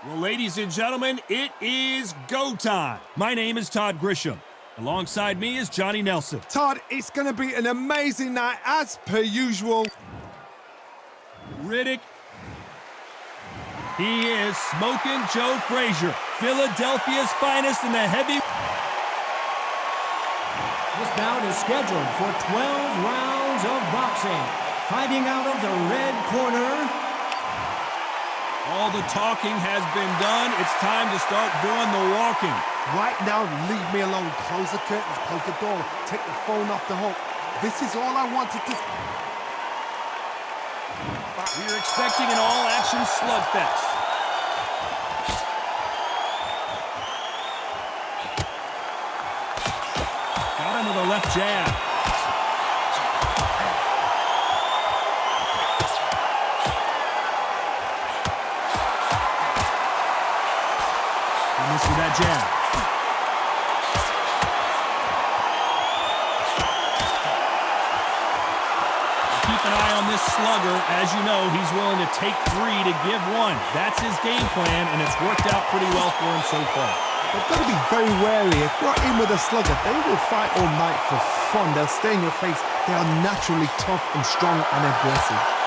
Well, ladies and gentlemen, it is go time. My name is Todd Grisham. Alongside me is Johnny Nelson. Todd, it's going to be an amazing night, as per usual. Riddick. He is Smokin Joe Frazier, Philadelphia's finest in the heavy. This bout is scheduled for 12 rounds of boxing. Fighting out of the red corner. All the talking has been done. It's time to start doing the walking. Right now, leave me alone. Close the curtains, close the door, take the phone off the hook. This is all I wanted to... We're expecting an all-action slugfest. Got him with a left jab. Missed with that jab. Keep an eye on this slugger. As you know, he's willing to take 3 to give 1. That's his game plan, and it's worked out pretty well for him so far. They've got to be very wary. If you're in with a slugger, they will fight all night for fun. They'll stay in your face. They are naturally tough and strong and aggressive.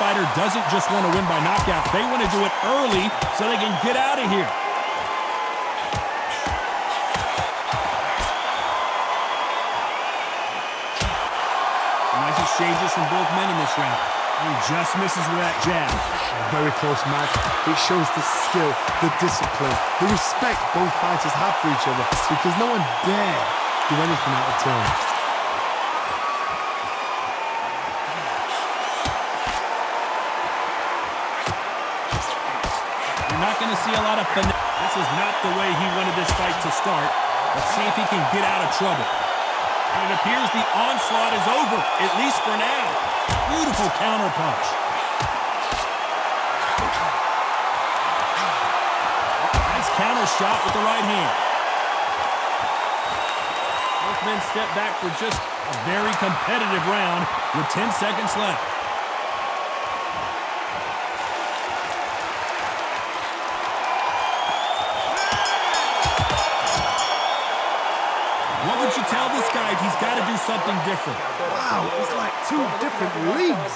Fighter doesn't just want to win by knockout. They want to do it early so they can get out of here. Nice exchanges from both men in this round. He just misses with that jab. Very close match. It shows the skill, the discipline, the respect both fighters have for each other, because no one dare do anything out of turn. Not going to see a lot of finesse. This is not the way he wanted this fight to start. Let's see if he can get out of trouble. And it appears the onslaught is over, at least for now. Beautiful counter punch. Nice counter shot with the right hand. Both men step back for just a very competitive round with 10 seconds left. What would you tell this guy? He's got to do something different. Wow, it's like 2 different leagues.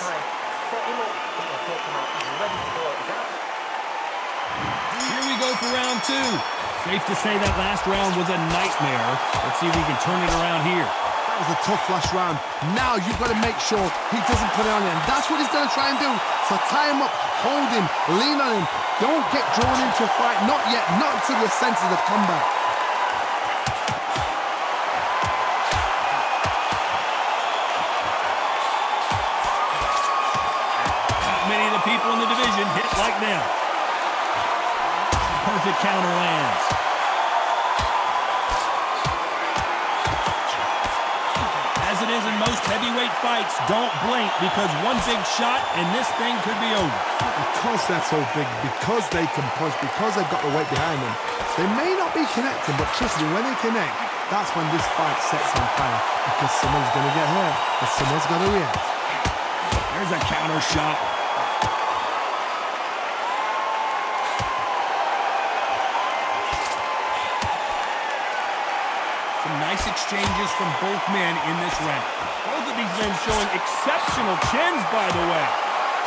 Here we go for round 2. Safe to say that last round was a nightmare. Let's see if he can turn it around here. That was a tough last round. Now you've got to make sure he doesn't put it on him. That's what he's going to try and do. So tie him up, hold him, lean on him. Don't get drawn into a fight. Not yet. Not until your senses have come back. Many of the people in the division hit like them. Perfect counter lands. As it is in most heavyweight fights, don't blink, because one big shot and this thing could be over. Because they're so big, because they can punch, because they've got the weight behind them, they may not be connecting, but trust me, when they connect, that's when this fight sets on fire, because someone's going to get hurt and someone's got to react. There's a counter shot. Some nice exchanges from both men in this round. Both of these men showing exceptional chins, by the way.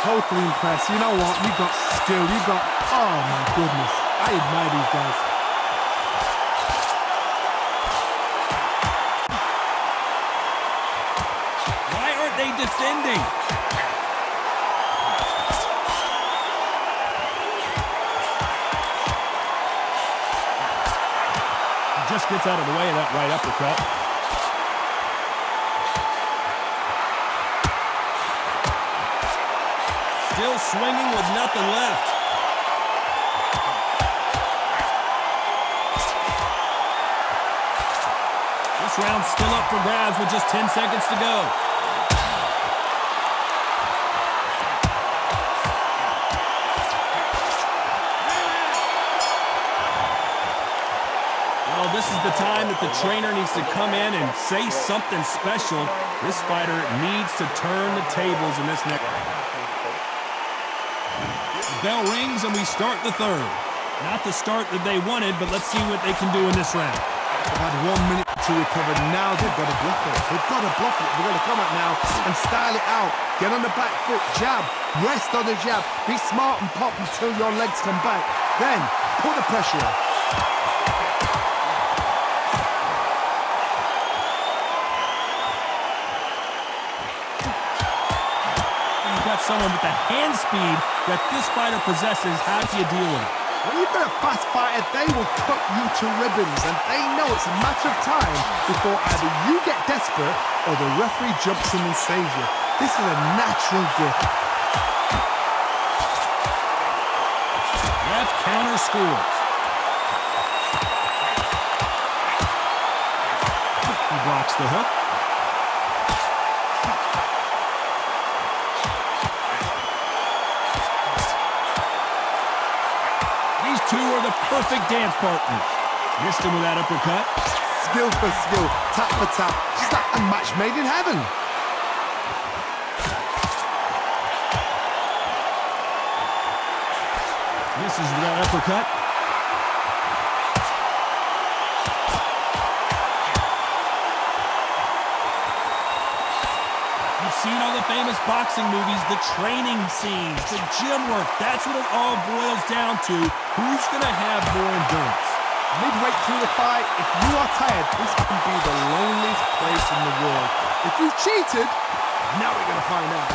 Totally impressed. You know what? You got skill. You got... Oh, my goodness. I admire these guys. Why aren't they defending? Just gets out of the way of that right uppercut. Still swinging with nothing left. This round's still up for grabs with just 10 seconds to go. this is the time that the trainer needs to come in and say something special. This fighter needs to turn the tables in this next. The bell rings and we start the third. Not the start that they wanted, but let's see what they can do in this round. They've had 1 minute to recover. Now they've got to bluff it. They've got to bluff it. They've got to come out now and style it out. Get on the back foot, jab, rest on the jab. Be smart and pop until your legs come back. Then put the pressure on. You've got someone with the hand speed that this fighter possesses. How do you deal with it? When you've got a fast fighter, they will cut you to ribbons, and they know it's a matter of time before either you get desperate or the referee jumps in and saves you. This is a natural gift. Left counter scores. He blocks the hook. Two are the perfect dance partners. Missed him with that uppercut. Skill for skill, tap for tap. Just like a match made in heaven. Misses with that uppercut. You've seen all the famous boxing movies, the training scenes, the gym work. That's what it all boils down to. Who's going to have more endurance? Midway through the fight, if you are tired, this can be the loneliest place in the world. If you cheated, now we're going to find out.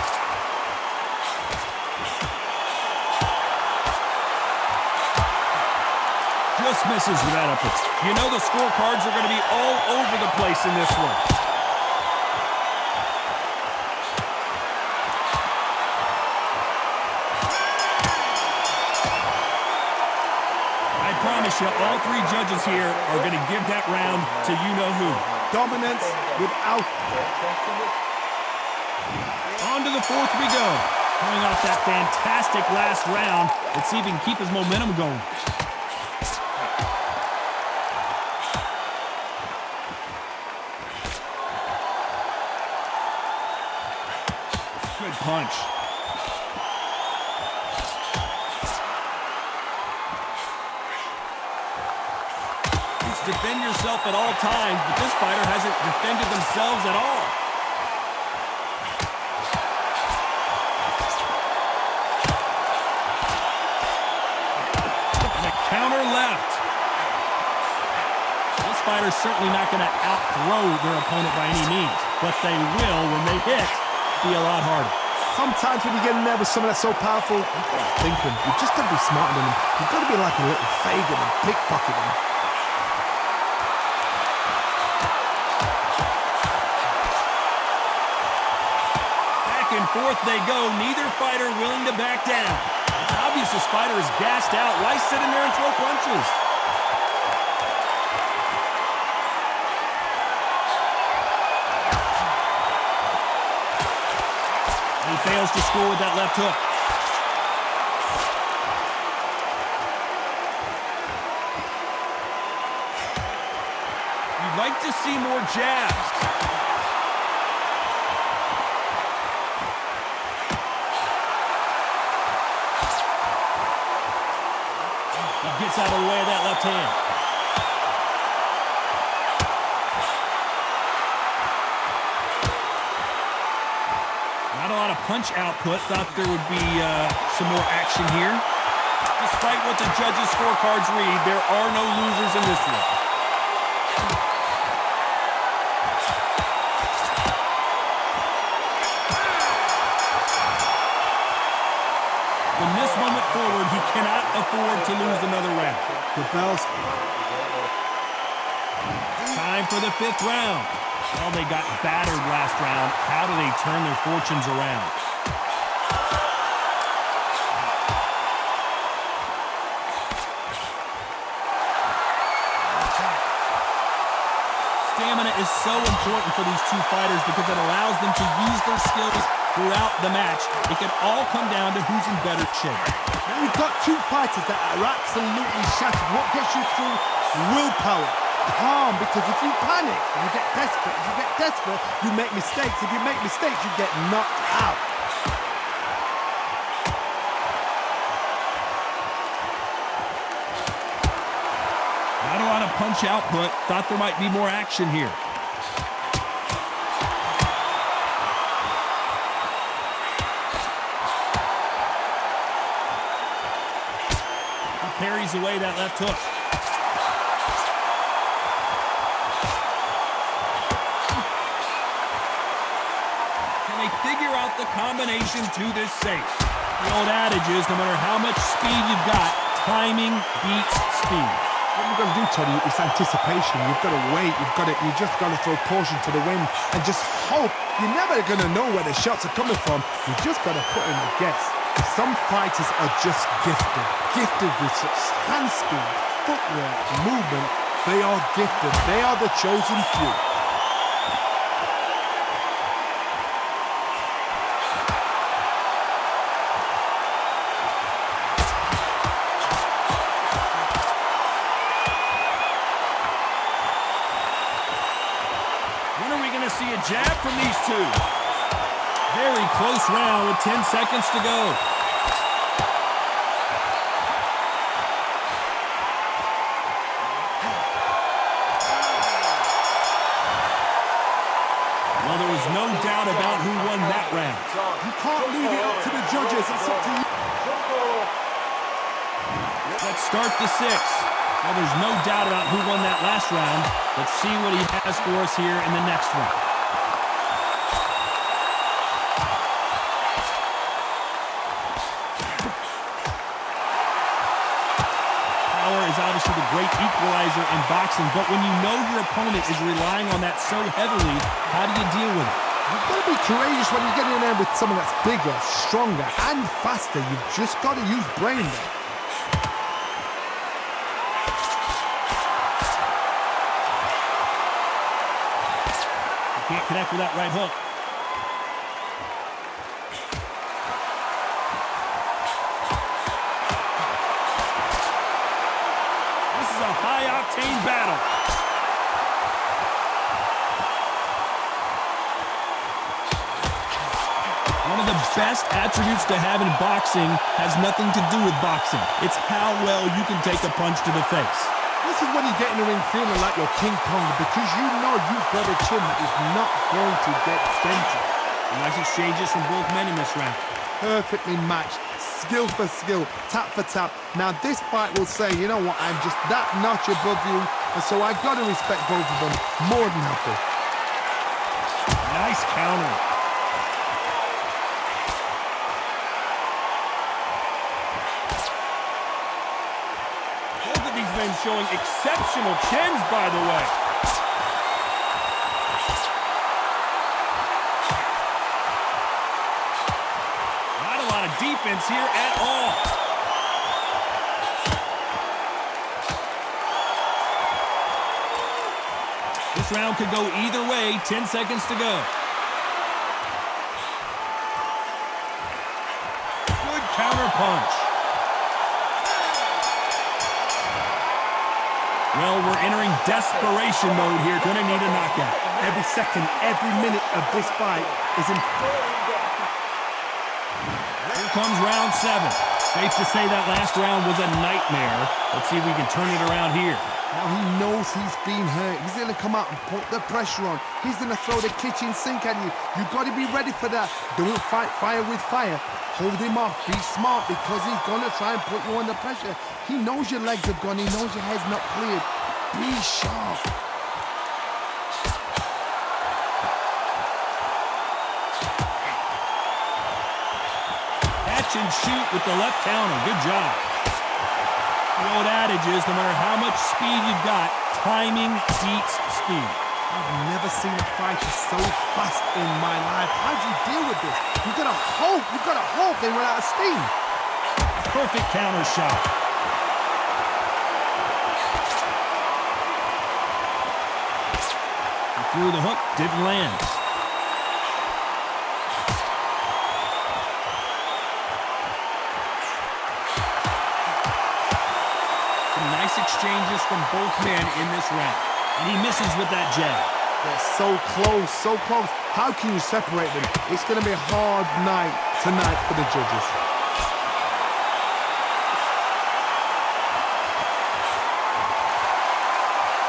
Just misses with that uppercut. You know the scorecards are going to be all over the place in this one. I promise you, all three judges here are going to give that round to you-know-who. Dominance without... On to the fourth we go. Coming off that fantastic last round, let's see if he can keep his momentum going. Good punch. Defend yourself at all times, but this fighter hasn't defended themselves at all. The counter left. This fighter's certainly not going to outthrow their opponent by any means, but they will, when they hit, be a lot harder. Sometimes when you get in there with someone that's so powerful, you've got to think him. You've just got to be smarter than him. You've got to be like a little Fagan and pickpocket him. And forth they go, neither fighter willing to back down. It's obvious this fighter is gassed out. Why sit in there and throw punches? He fails to score with that left hook. You'd like to see more jabs. Gets out of the way of that left hand. Not a lot of punch output. Thought there would be some more action here. Despite what the judges' scorecards read, there are no losers in this one. From this moment forward, he cannot afford to lose another round. The bell's... Time for the fifth round. Well, they got battered last round. How do they turn their fortunes around? Stamina is so important for these two fighters because it allows them to use their skills throughout the match. It can all come down to who's in better shape. Now you've got two fighters that are absolutely shattered. What gets you through? Willpower. calm, because if you panic, you get desperate. If you get desperate, you make mistakes. If you make mistakes, you get knocked out. Not a lot of punch output. Thought there might be more action here. He parries away that left hook. Can they figure out the combination to this safe? The old adage is, no matter how much speed you've got, timing beats speed. What you've got to do, Teddy, is anticipation. You've got to wait. You just got to throw caution to the wind and just hope. You're never going to know where the shots are coming from. You just got to put in a guess. Some fighters are just gifted with such hand speed, footwork, movement. They are gifted. They are the chosen few. See a jab from these two. Very close round with 10 seconds to go. Well, there was no doubt about who won that round. You can't leave it up to the judges. It's up to you. Let's start the sixth. Well, there's no doubt about who won that last round. Let's see what he has for us here in the next one. Power is obviously the great equalizer in boxing, but when you know your opponent is relying on that so heavily, how do you deal with it? You've got to be courageous when you get in there with someone that's bigger, stronger, and faster. You've just got to use brain there. Can't connect with that right hook. This is a high-octane battle. One of the best attributes to have in boxing has nothing to do with boxing. It's how well you can take a punch to the face. This is when you get in the ring feeling like you're King Kong, because you know you've got a chin that is not going to get dented. Nice exchanges from both men in this round. Perfectly matched, skill for skill, tap for tap. Now this fight will say, you know what, I'm just that notch above you, and so I've got to respect both of them more than happy. Nice counter. Showing exceptional chins, by the way. Not a lot of defense here at all. This round could go either way. 10 seconds to go. Good counter punch. Well, we're entering desperation mode here. Gonna need a knockout. Every second, every minute of this fight is important. Here comes round 7. Safe to say that last round was a nightmare. Let's see if we can turn it around here. Now he knows he's been hurt. He's going to come out and put the pressure on. He's going to throw the kitchen sink at you. You've got to be ready for that. Don't fight fire with fire. Hold him off. Be smart, because he's going to try and put you under pressure. He knows your legs have gone. He knows your head's not cleared. Be sharp. Catch and shoot with the left counter. Good job. The old adage is, no matter how much speed you've got, timing beats speed. I've never seen a fighter so fast in my life. How do you deal with this? You've got to hope they run out of steam. Perfect counter shot. He threw the hook, didn't land. Nice exchanges from both men in this round. And he misses with that jab. They're so close, so close. How can you separate them? It's going to be a hard night tonight for the judges.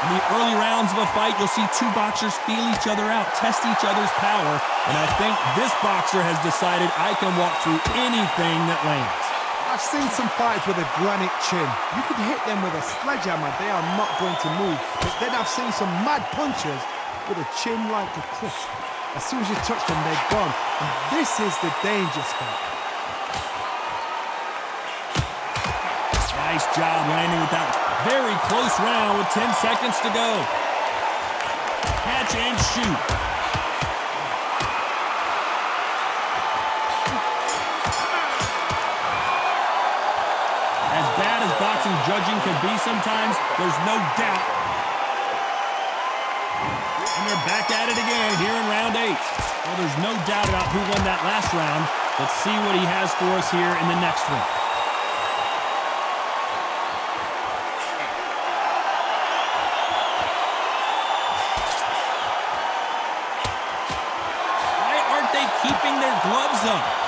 In the early rounds of a fight, you'll see two boxers feel each other out, test each other's power, and I think this boxer has decided I can walk through anything that lands. I've seen some fights with a granite chin. You could hit them with a sledgehammer, they are not going to move. But then I've seen some mad punchers with a chin like a cliff. As soon as you touch them, they're gone. And this is the danger spot. Nice job landing with that very close round with 10 seconds to go. Catch and shoot. As bad as boxing judging can be sometimes, there's no doubt. And they're back at it again here in round 8. Well, there's no doubt about who won that last round. Let's see what he has for us here in the next one. Why aren't they keeping their gloves up?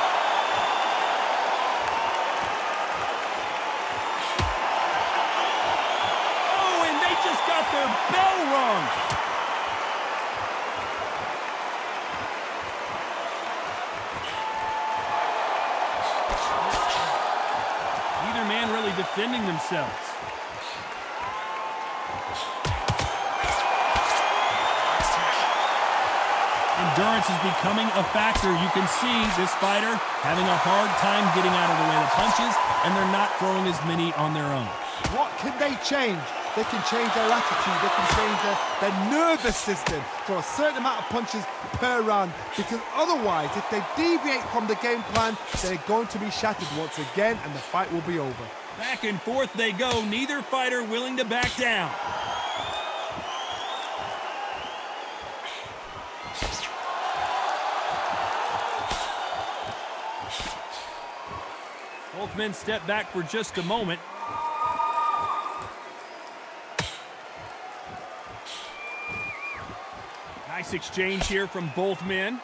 Got their bell rung. Neither man really defending themselves. Endurance is becoming a factor. You can see this fighter having a hard time getting out of the way of punches, and they're not throwing as many on their own. What can they change? They can change their attitude, they can change their nervous system, throw a certain amount of punches per round, because otherwise, if they deviate from the game plan, they're going to be shattered once again, and the fight will be over. Back and forth they go, neither fighter willing to back down. Both men step back for just a moment. Nice exchange here from both men.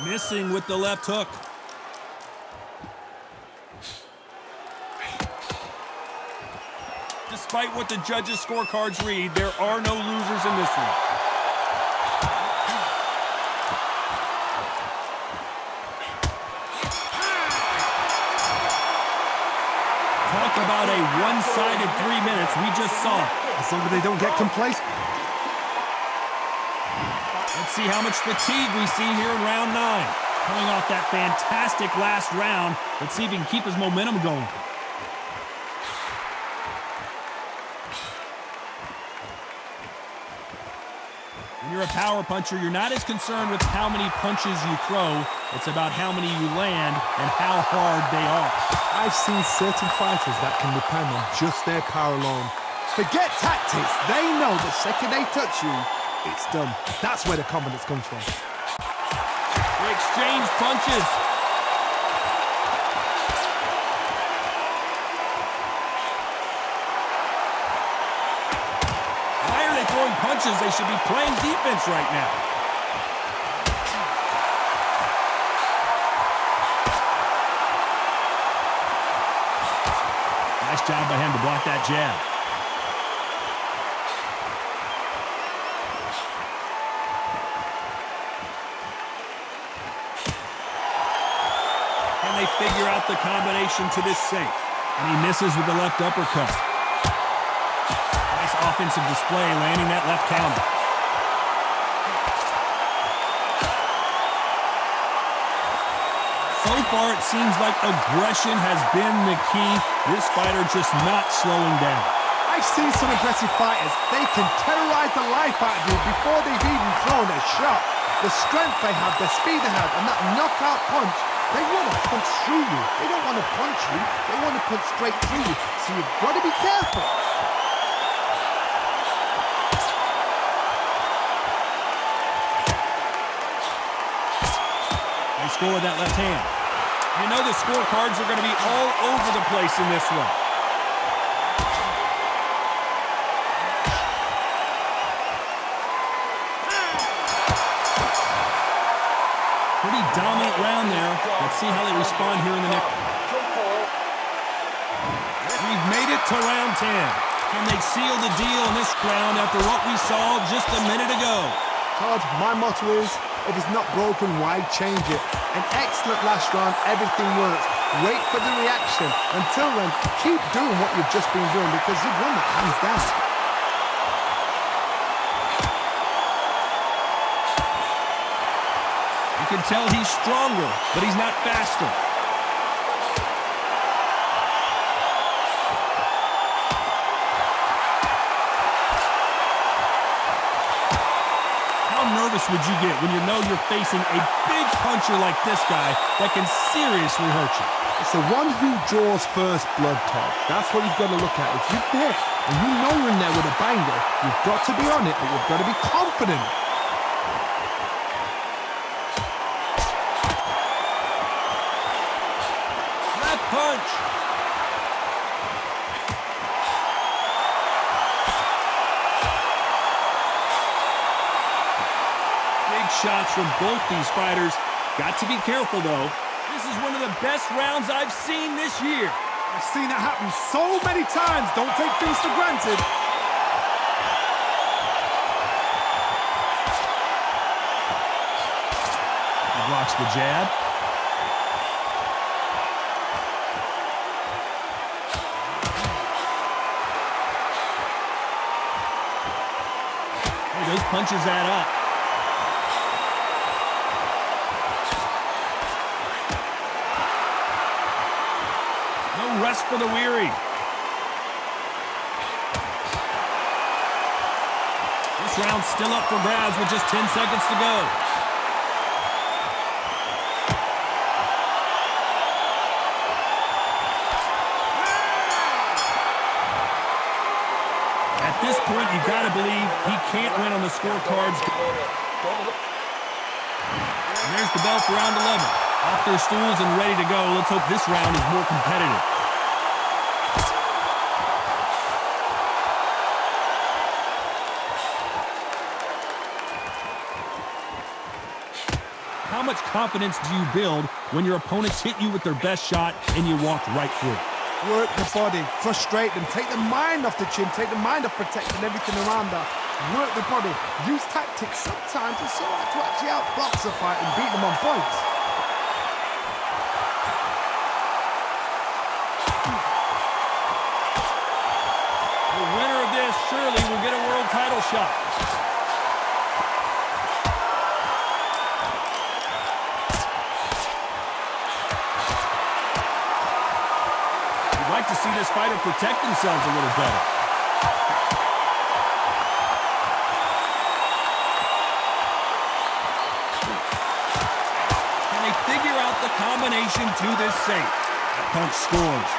Missing with the left hook. Despite what the judges' scorecards read, there are no losers in this one. Talk about a one-sided 3 minutes we just saw. As long as they don't get complacent. Let's see how much fatigue we see here in round 9. Coming off that fantastic last round, let's see if he can keep his momentum going. When you're a power puncher, you're not as concerned with how many punches you throw. It's about how many you land and how hard they are. I've seen certain fighters that can depend on just their power alone. Forget tactics. They know the second they touch you, it's done. That's where the confidence comes from. They exchange punches. Why are they throwing punches? They should be playing defense right now. Nice job by him to block that jab. Can they figure out the combination to this safe? And he misses with the left uppercut. Nice offensive display, landing that left counter. So far, it seems like aggression has been the key. This fighter just not slowing down. I've seen some aggressive fighters. They can terrorize the life out of you before they've even thrown a shot. The strength they have, the speed they have, and that knockout punch, they want to punch through you. They don't want to punch you. They want to punch straight through you. So you've got to be careful. They score with that left hand. You know the scorecards are going to be all over the place in this one. Pretty dominant round there. Let's see how they respond here in the next. We've made it to round 10. Can they seal the deal in this round after what we saw just a minute ago? Todd, my motto is, if it's not broken, why change it? An excellent last round, everything works. Wait for the reaction. Until then, keep doing what you've just been doing because you've won that hands down. You can tell he's stronger, but he's not faster. How nervous would you get when you know you're facing a big puncher like this guy that can seriously hurt you? It's the one who draws first blood, Todd. That's what you've got to look at. If you're there and you know you're in there with a banger, you've got to be on it, but you've got to be confident. Left punch. Big shots from both these fighters. Got to be careful, though. This is one of the best rounds I've seen this year. I've seen it happen so many times. Don't take things for granted. He blocks the jab. Hey, those punches add up. Rest for the weary. This round's still up for grabs with just 10 seconds to go. At this point, you gotta believe he can't win on the scorecards. And there's the bell for round 11. Off their stools and ready to go. Let's hope this round is more competitive. How much confidence do you build when your opponents hit you with their best shot and you walk right through? Work the body, frustrate them, take the mind off the chin, take the mind off protecting everything around that. Work the body, use tactics sometimes to sort out to actually outbox a fight and beat them on points. The winner of this surely will get a world title shot. You'd like to see this fighter protect themselves a little better. Can they figure out the combination to this safe? That punch scores.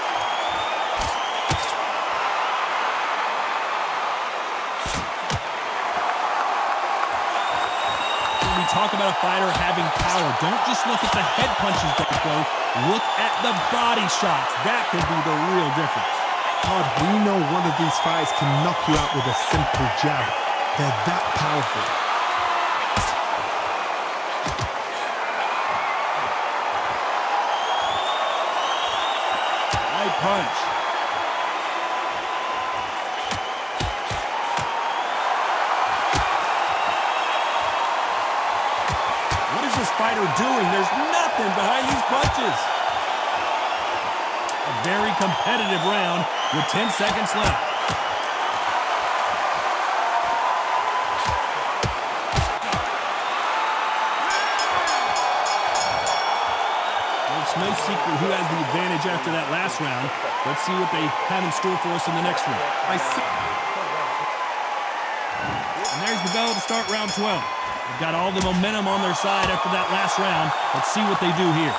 Talk about a fighter having power. Don't just look at the head punches that go. Look at the body shots. That could be the real difference. Todd, we know one of these fighters can knock you out with a simple jab. They're that powerful. Right punch. Fighter doing? There's nothing behind these punches. A very competitive round with 10 seconds left. Well, it's no secret who has the advantage after that last round. Let's see what they have in store for us in the next one. And there's the bell to start round 12. They've got all the momentum on their side after that last round. Let's see what they do here.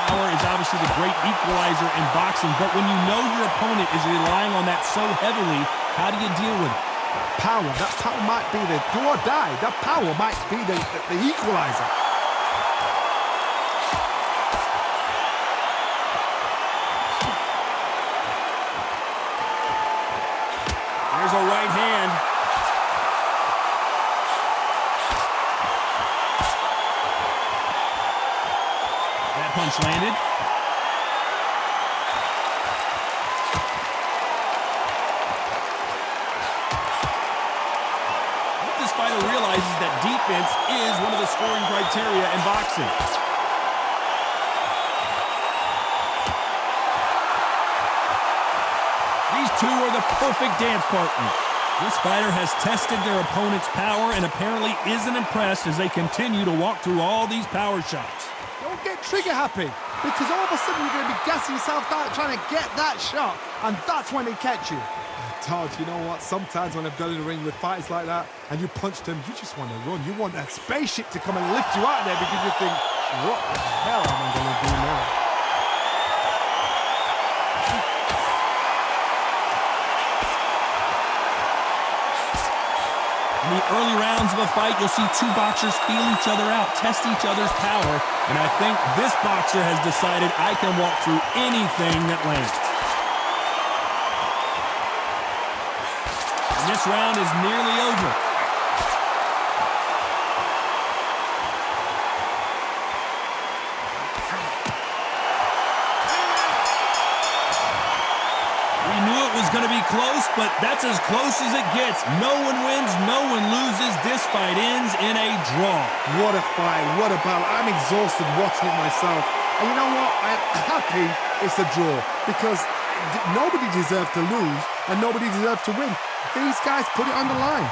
Power is obviously the great equalizer in boxing, but when you know your opponent is relying on that so heavily, how do you deal with it? That power might be the do or die. That power might be the equalizer. There's a right hand. That punch landed. This fighter realizes that defense is one of the scoring criteria in boxing. These two are the perfect dance partners. This fighter has tested their opponent's power and apparently isn't impressed as they continue to walk through all these power shots. Don't get trigger happy, because all of a sudden you're going to be gassing yourself out trying to get that shot, and that's when they catch you. Todd, you know what? Sometimes when I've done in the ring with fighters like that, and you punch them, you just want to run. You want that spaceship to come and lift you out of there because you think, what the hell am I going to do now? In the early rounds of a fight, you'll see two boxers feel each other out, test each other's power, and I think this boxer has decided I can walk through anything that lands. And this round is nearly over. We knew it was going to be close, but that's as close as it gets. No one wins, no one loses. This fight ends in a draw. What a fight, what a battle. I'm exhausted watching it myself. And you know what? I'm happy it's a draw because nobody deserved to lose and nobody deserved to win. These guys put it on the line.